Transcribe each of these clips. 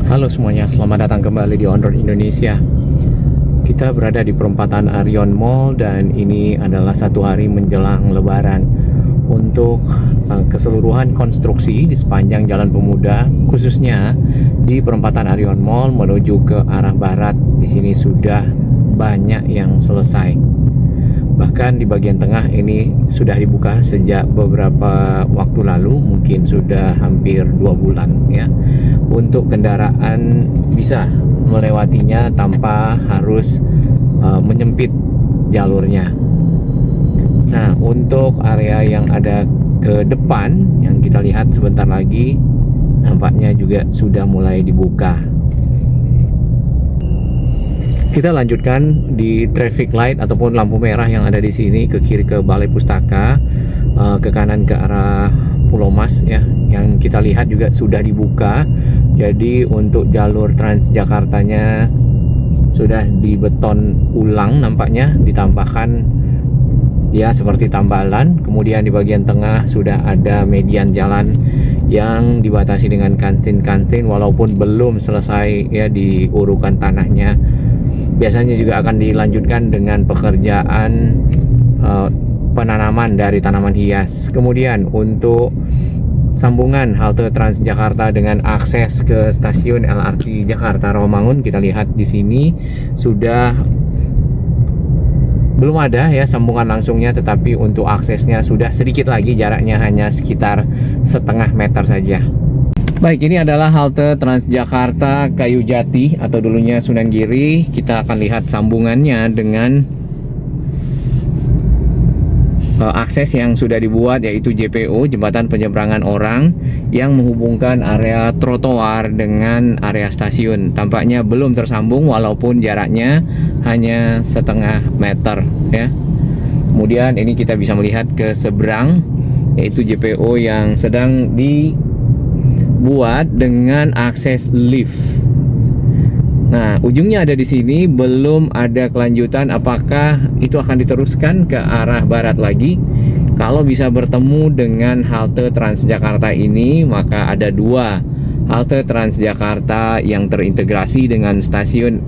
Halo semuanya, selamat datang kembali di On Road Indonesia. Kita berada di perempatan Arion Mall dan ini adalah satu hari menjelang Lebaran. Untuk keseluruhan konstruksi di sepanjang Jalan Pemuda, khususnya di perempatan Arion Mall menuju ke arah barat, di sini sudah banyak yang selesai. Bahkan di bagian tengah ini sudah dibuka sejak beberapa waktu lalu, mungkin sudah hampir 2 bulan ya. Untuk kendaraan bisa melewatinya tanpa harus menyempit jalurnya. Nah, untuk area yang ada ke depan yang kita lihat sebentar lagi nampaknya juga sudah mulai dibuka. Kita lanjutkan di traffic light ataupun lampu merah yang ada di sini, ke kiri ke Balai Pustaka, ke kanan ke arah Pulau Mas ya. Yang kita lihat juga sudah dibuka. Jadi untuk jalur Transjakartanya sudah dibeton ulang nampaknya, ditambahkan ya seperti tambalan. Kemudian di bagian tengah sudah ada median jalan yang dibatasi dengan kansin-kansin walaupun belum selesai ya diurukan tanahnya. Biasanya juga akan dilanjutkan dengan pekerjaan penanaman dari tanaman hias. Kemudian untuk sambungan halte Transjakarta dengan akses ke stasiun LRT Jakarta Rawamangun, kita lihat di sini sudah belum ada ya sambungan langsungnya, tetapi untuk aksesnya sudah sedikit lagi, jaraknya hanya sekitar setengah meter saja. Baik, ini adalah halte Transjakarta Kayu Jati atau dulunya Sunan Giri. Kita akan lihat sambungannya dengan akses yang sudah dibuat, yaitu JPO, Jembatan Penyeberangan Orang, yang menghubungkan area trotoar dengan area stasiun. Tampaknya belum tersambung walaupun jaraknya hanya setengah meter ya. Kemudian ini kita bisa melihat ke seberang, yaitu JPO yang sedang dibuat dengan akses lift. Nah, ujungnya ada di sini, belum ada kelanjutan apakah itu akan diteruskan ke arah barat lagi. Kalau bisa bertemu dengan halte Transjakarta ini, maka ada 2 halte Transjakarta yang terintegrasi dengan stasiun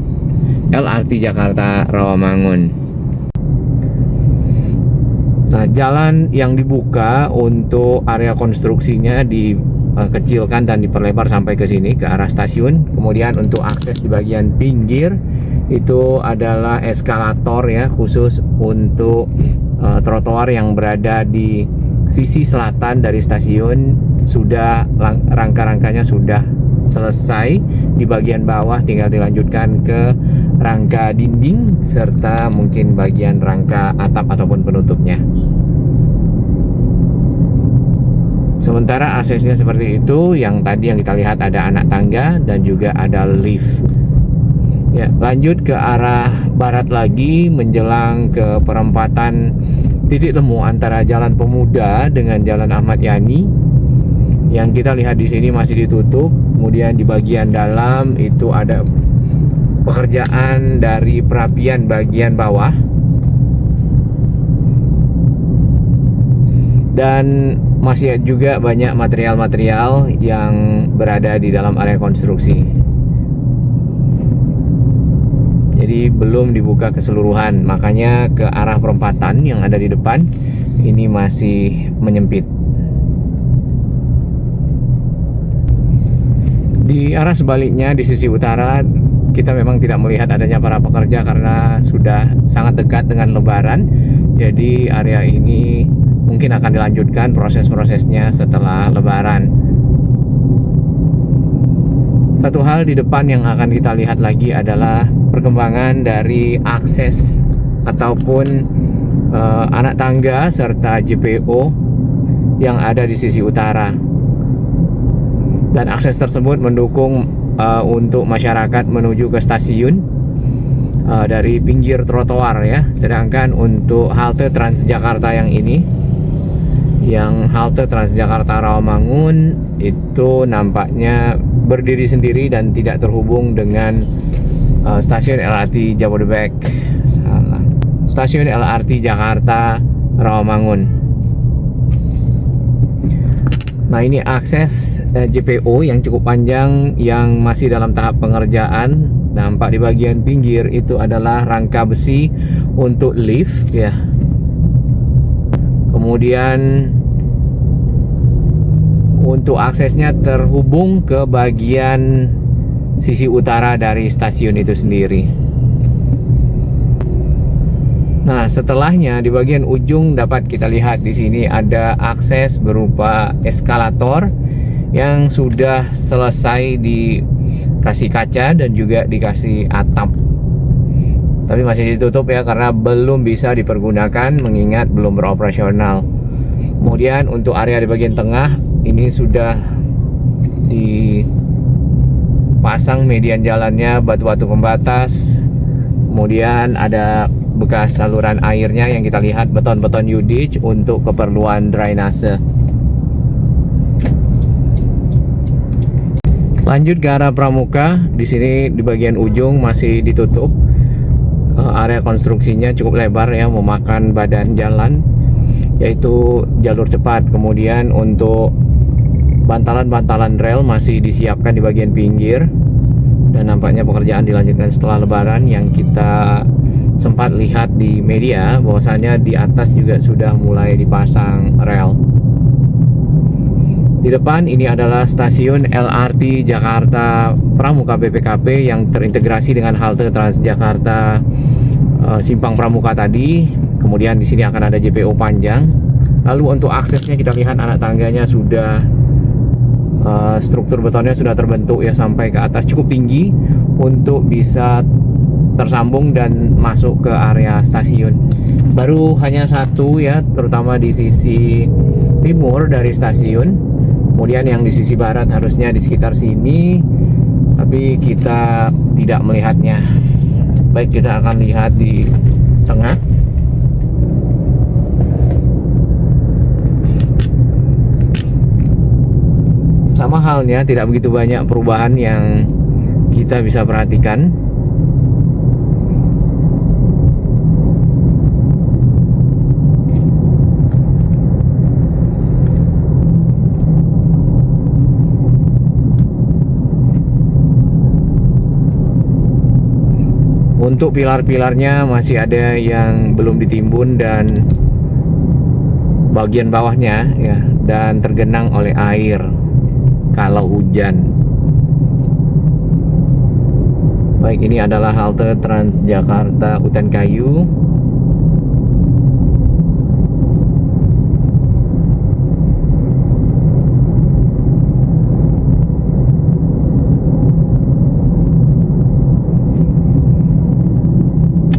LRT Jakarta Rawamangun. Nah, jalan yang dibuka untuk area konstruksinya dikecilkan dan diperlebar sampai ke sini, ke arah stasiun. Kemudian untuk akses di bagian pinggir itu adalah eskalator ya, khusus untuk trotoar yang berada di sisi selatan dari stasiun. Sudah rangka-rangkanya sudah selesai. Di bagian bawah tinggal dilanjutkan ke rangka dinding serta mungkin bagian rangka atap ataupun penutupnya. Sementara aksesnya seperti itu, yang tadi yang kita lihat ada anak tangga dan juga ada lift. Ya, lanjut ke arah barat lagi menjelang ke perempatan titik temu antara Jalan Pemuda dengan Jalan Ahmad Yani. Yang kita lihat di sini masih ditutup. Kemudian di bagian dalam itu ada pekerjaan dari perapian bagian bawah. Dan masih juga banyak material-material yang berada di dalam area konstruksi. Jadi belum dibuka keseluruhan, makanya ke arah perempatan yang ada di depan ini masih menyempit. Di arah sebaliknya di sisi utara kita memang tidak melihat adanya para pekerja karena sudah sangat dekat dengan Lebaran. Jadi area ini mungkin akan dilanjutkan proses-prosesnya setelah Lebaran. Satu hal di depan yang akan kita lihat lagi adalah perkembangan dari akses ataupun anak tangga serta JPO yang ada di sisi utara. Dan akses tersebut mendukung untuk masyarakat menuju ke stasiun dari pinggir trotoar ya. Sedangkan untuk halte Transjakarta yang ini, yang halte Transjakarta Rawamangun, itu nampaknya berdiri sendiri dan tidak terhubung dengan stasiun LRT Jabodebek. Stasiun LRT Jakarta Rawamangun. Nah, ini akses JPO yang cukup panjang yang masih dalam tahap pengerjaan. Nampak di bagian pinggir itu adalah rangka besi untuk lift ya. Kemudian untuk aksesnya terhubung ke bagian sisi utara dari stasiun itu sendiri. Nah, setelahnya di bagian ujung dapat kita lihat di sini ada akses berupa eskalator yang sudah selesai dikasih kaca dan juga dikasih atap. Tapi masih ditutup ya karena belum bisa dipergunakan mengingat belum beroperasional. Kemudian untuk area di bagian tengah ini sudah dipasang median jalannya, batu-batu pembatas. Kemudian ada bekas saluran airnya yang kita lihat, beton-beton U-ditch untuk keperluan drainase. Lanjut ke arah Pramuka, di sini di bagian ujung masih ditutup. Area konstruksinya cukup lebar ya, memakan badan jalan, yaitu jalur cepat. Kemudian untuk bantalan-bantalan rel masih disiapkan di bagian pinggir. Dan nampaknya pekerjaan dilanjutkan setelah Lebaran yang kita sempat lihat di media bahwasanya di atas juga sudah mulai dipasang rel. Di depan ini adalah stasiun LRT Jakarta Pramuka BPKP yang terintegrasi dengan halte Transjakarta Simpang Pramuka tadi. Kemudian di sini akan ada JPO panjang. Lalu untuk aksesnya kita lihat anak tangganya sudah struktur betonnya sudah terbentuk ya sampai ke atas cukup tinggi untuk bisa tersambung dan masuk ke area stasiun. Baru hanya satu ya, terutama di sisi timur dari stasiun. Kemudian yang di sisi barat harusnya di sekitar sini, tapi kita tidak melihatnya. Baik, kita akan lihat di tengah. Sama halnya, tidak begitu banyak perubahan yang kita bisa perhatikan. Untuk pilar-pilarnya masih ada yang belum ditimbun dan bagian bawahnya ya, dan tergenang oleh air kalau hujan. Baik, ini adalah halte Transjakarta Utan Kayu.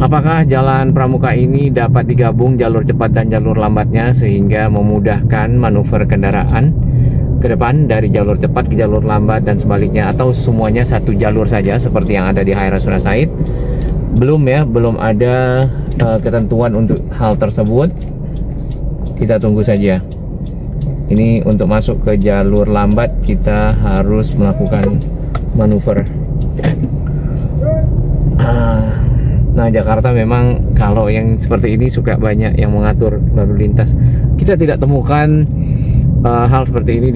Apakah jalan Pramuka ini dapat digabung jalur cepat dan jalur lambatnya sehingga memudahkan manuver kendaraan ke depan dari jalur cepat ke jalur lambat dan sebaliknya, atau semuanya satu jalur saja seperti yang ada di Hai Rasuna Said? Belum ya, belum ada ketentuan untuk hal tersebut. Kita tunggu saja. Ini untuk masuk ke jalur lambat kita harus melakukan manuver. Nah, Jakarta memang kalau yang seperti ini suka banyak yang mengatur lalu lintas. Kita tidak temukan hal seperti ini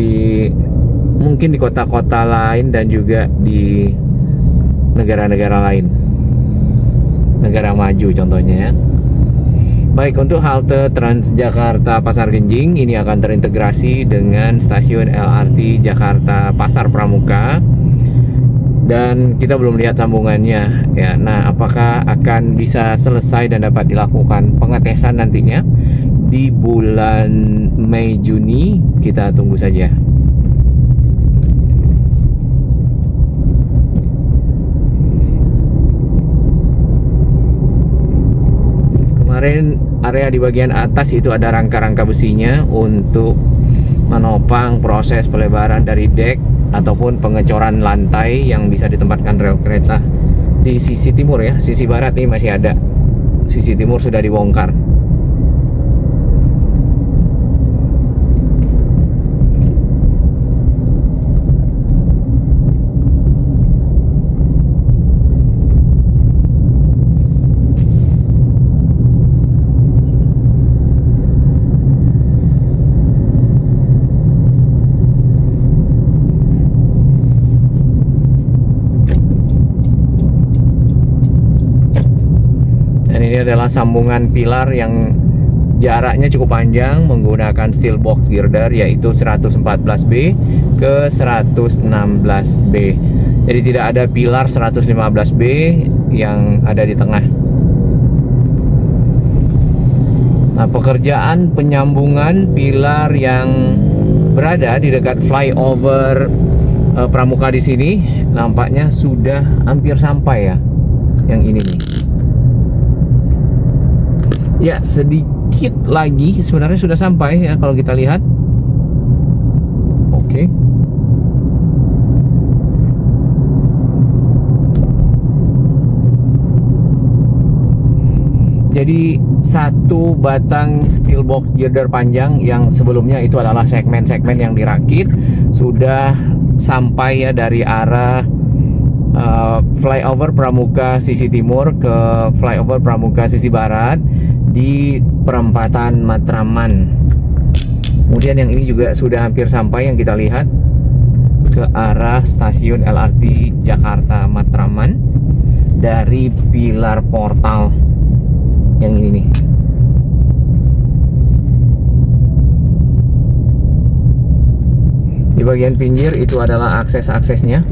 mungkin di kota-kota lain dan juga di negara-negara lain, negara maju contohnya ya. Baik, untuk halte Transjakarta Pasar Genjing ini akan terintegrasi dengan stasiun LRT Jakarta Pasar Pramuka dan kita belum lihat sambungannya ya. Nah, apakah akan bisa selesai dan dapat dilakukan pengetesan nantinya di bulan Mei Juni? Kita tunggu saja. Kemarin area di bagian atas itu ada rangka-rangka besinya untuk menopang proses pelebaran dari dek ataupun pengecoran lantai yang bisa ditempatkan rel kereta. Di sisi timur ya, sisi barat ini masih ada. Sisi timur sudah dibongkar. ini adalah sambungan pilar yang jaraknya cukup panjang menggunakan steel box girder, yaitu 114B ke 116B. Jadi tidak ada pilar 115B yang ada di tengah. Nah, pekerjaan penyambungan pilar yang berada di dekat flyover Pramuka di sini nampaknya sudah hampir sampai ya. Yang ini nih. Ya, sedikit lagi sebenarnya sudah sampai ya kalau kita lihat. Oke. Jadi satu batang steel box girder panjang yang sebelumnya itu adalah segmen-segmen yang dirakit sudah sampai ya dari arah flyover Pramuka sisi timur ke flyover Pramuka sisi barat di perempatan Matraman. Kemudian yang ini juga sudah hampir sampai yang kita lihat ke arah stasiun LRT Jakarta Matraman dari pilar portal yang ini nih. Di bagian pinggir itu adalah akses-aksesnya,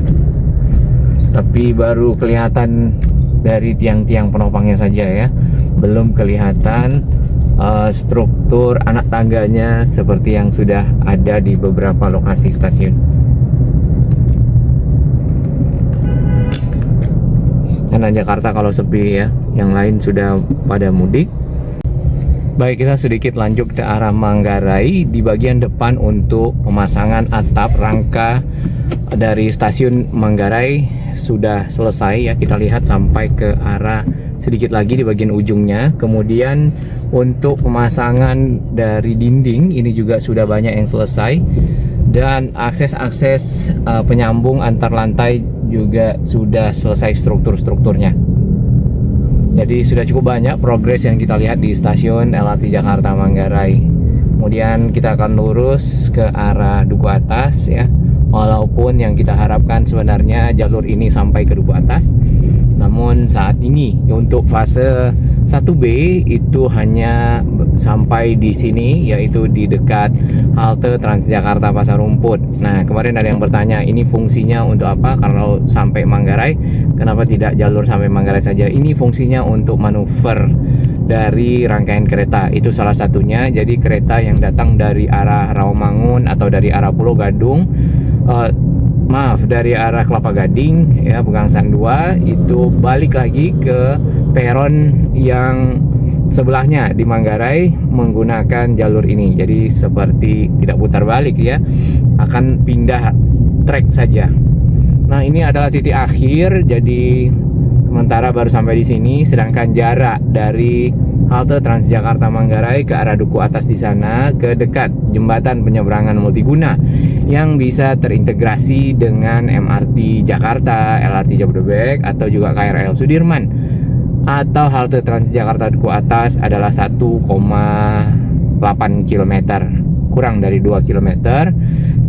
tapi baru kelihatan dari tiang-tiang penopangnya saja ya, belum kelihatan struktur anak tangganya seperti yang sudah ada di beberapa lokasi stasiun. Karena Jakarta kalau sepi ya, yang lain sudah pada mudik. Baik, kita sedikit lanjut ke arah Manggarai. Di bagian depan untuk pemasangan atap rangka dari stasiun Manggarai sudah selesai ya, kita lihat sampai ke arah sedikit lagi di bagian ujungnya. Kemudian untuk pemasangan dari dinding ini juga sudah banyak yang selesai, dan akses-akses penyambung antar lantai juga sudah selesai strukturnya. Jadi sudah cukup banyak progres yang kita lihat di stasiun LRT Jakarta Manggarai. Kemudian kita akan lurus ke arah Duku Atas ya. Walaupun yang kita harapkan sebenarnya jalur ini sampai ke Duku Atas, namun saat ini untuk fase 1B itu hanya sampai di sini, yaitu di dekat halte Transjakarta Pasar Rumput. Nah, kemarin ada yang bertanya, ini fungsinya untuk apa? Kalau sampai Manggarai, kenapa tidak jalur sampai Manggarai saja? Ini fungsinya untuk manuver dari rangkaian kereta, itu salah satunya. Jadi kereta yang datang dari arah Rawamangun atau dari arah Pulau Gadung, dari arah Kelapa Gading ya, Pegangsaan 2, itu balik lagi ke peron yang sebelahnya di Manggarai menggunakan jalur ini. Jadi seperti tidak putar balik ya, akan pindah trek saja. Nah, ini adalah titik akhir, jadi sementara baru sampai di sini, sedangkan jarak dari halte Transjakarta Manggarai ke arah Duku Atas di sana ke dekat jembatan penyeberangan multiguna yang bisa terintegrasi dengan MRT Jakarta, LRT Jabodebek atau juga KRL Sudirman atau halte Transjakarta Duku Atas adalah 1,8 km, kurang dari 2 km,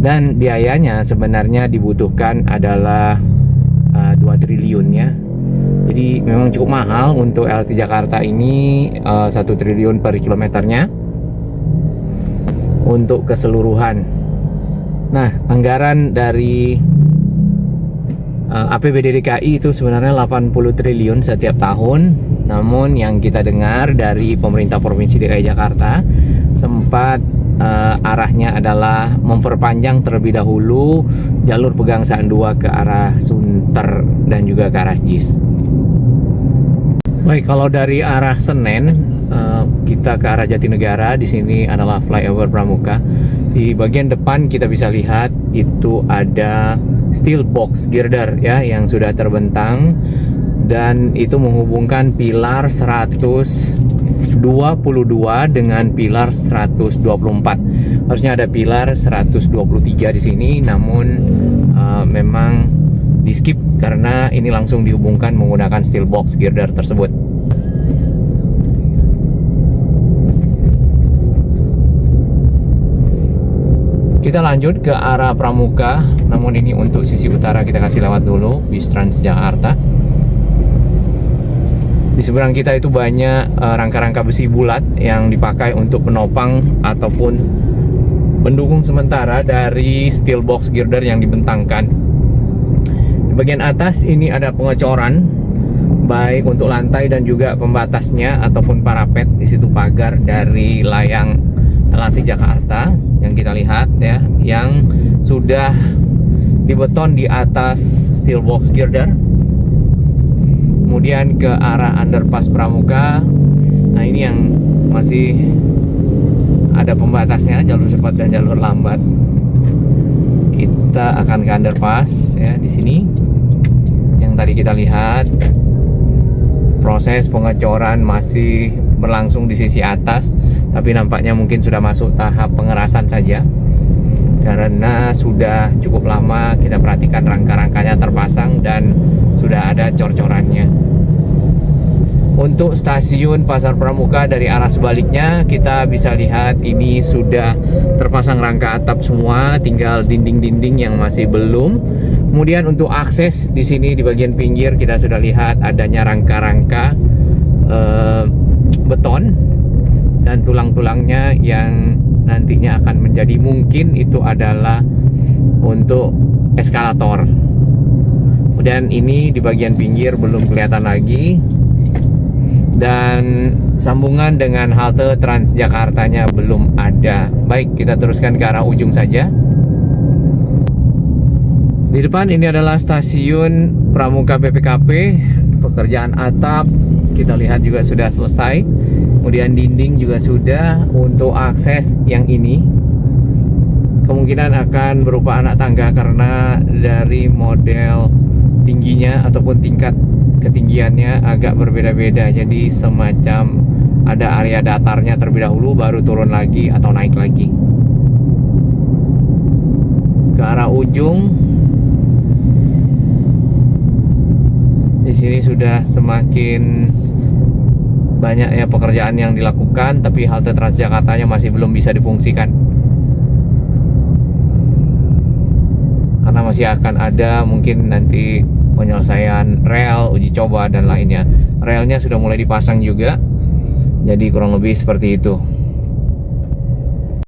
dan biayanya sebenarnya dibutuhkan adalah 2 triliun ya. Jadi memang cukup mahal untuk LRT Jakarta ini, 1 triliun per kilometernya untuk keseluruhan. Nah, anggaran dari APBD DKI itu sebenarnya 80 triliun setiap tahun. Namun yang kita dengar dari pemerintah Provinsi DKI Jakarta sempat arahnya adalah memperpanjang terlebih dahulu jalur Pegangsaan 2 ke arah Sunter dan juga ke arah JIS. Baik, kalau dari arah Senen kita ke arah Jatinegara, di sini adalah flyover Pramuka. Di bagian depan kita bisa lihat itu ada steel box girder ya yang sudah terbentang, dan itu menghubungkan pilar 122 dengan pilar 124. Harusnya ada pilar 123 di sini, namun memang di skip karena ini langsung dihubungkan menggunakan steel box girder tersebut. Kita lanjut ke arah Pramuka, namun ini untuk sisi utara kita kasih lewat dulu bis Transjakarta. Di seberang kita itu banyak rangka-rangka besi bulat yang dipakai untuk penopang ataupun pendukung sementara dari steel box girder yang dibentangkan. Di bagian atas ini ada pengecoran baik untuk lantai dan juga pembatasnya ataupun parapet. Di situ pagar dari layang LRT Jakarta yang kita lihat ya, yang sudah dibeton di atas steel box girder. Kemudian ke arah underpass Pramuka. Nah, ini yang masih ada pembatasnya, jalur cepat dan jalur lambat. Kita akan ke underpass ya, di sini yang tadi kita lihat. Proses pengecoran masih berlangsung di sisi atas, tapi nampaknya mungkin sudah masuk tahap pengerasan saja, karena sudah cukup lama kita perhatikan rangka-rangkanya terpasang dan sudah ada cor-corannya. Untuk stasiun Pasar Pramuka dari arah sebaliknya, kita bisa lihat ini sudah terpasang rangka atap semua, tinggal dinding-dinding yang masih belum. Kemudian untuk akses di sini di bagian pinggir kita sudah lihat adanya rangka-rangka beton dan tulang-tulangnya yang nantinya akan menjadi, mungkin itu adalah untuk eskalator. Kemudian ini di bagian pinggir belum kelihatan lagi, dan sambungan dengan halte Transjakartanya belum ada. Baik, kita teruskan ke arah ujung saja. Di depan ini adalah stasiun Pramuka BPKP. Pekerjaan atap kita lihat juga sudah selesai. Kemudian dinding juga sudah. Untuk akses yang ini kemungkinan akan berupa anak tangga karena dari model tingginya ataupun tingkat ketinggiannya agak berbeda-beda. Jadi semacam ada area datarnya terlebih dahulu, baru turun lagi atau naik lagi. Ke arah ujung, di sini sudah semakin banyak ya pekerjaan yang dilakukan, tapi halte Transjakartanya masih belum bisa difungsikan karena masih akan ada mungkin nanti penyelesaian rel, uji coba dan lainnya. Relnya sudah mulai dipasang juga, jadi kurang lebih seperti itu.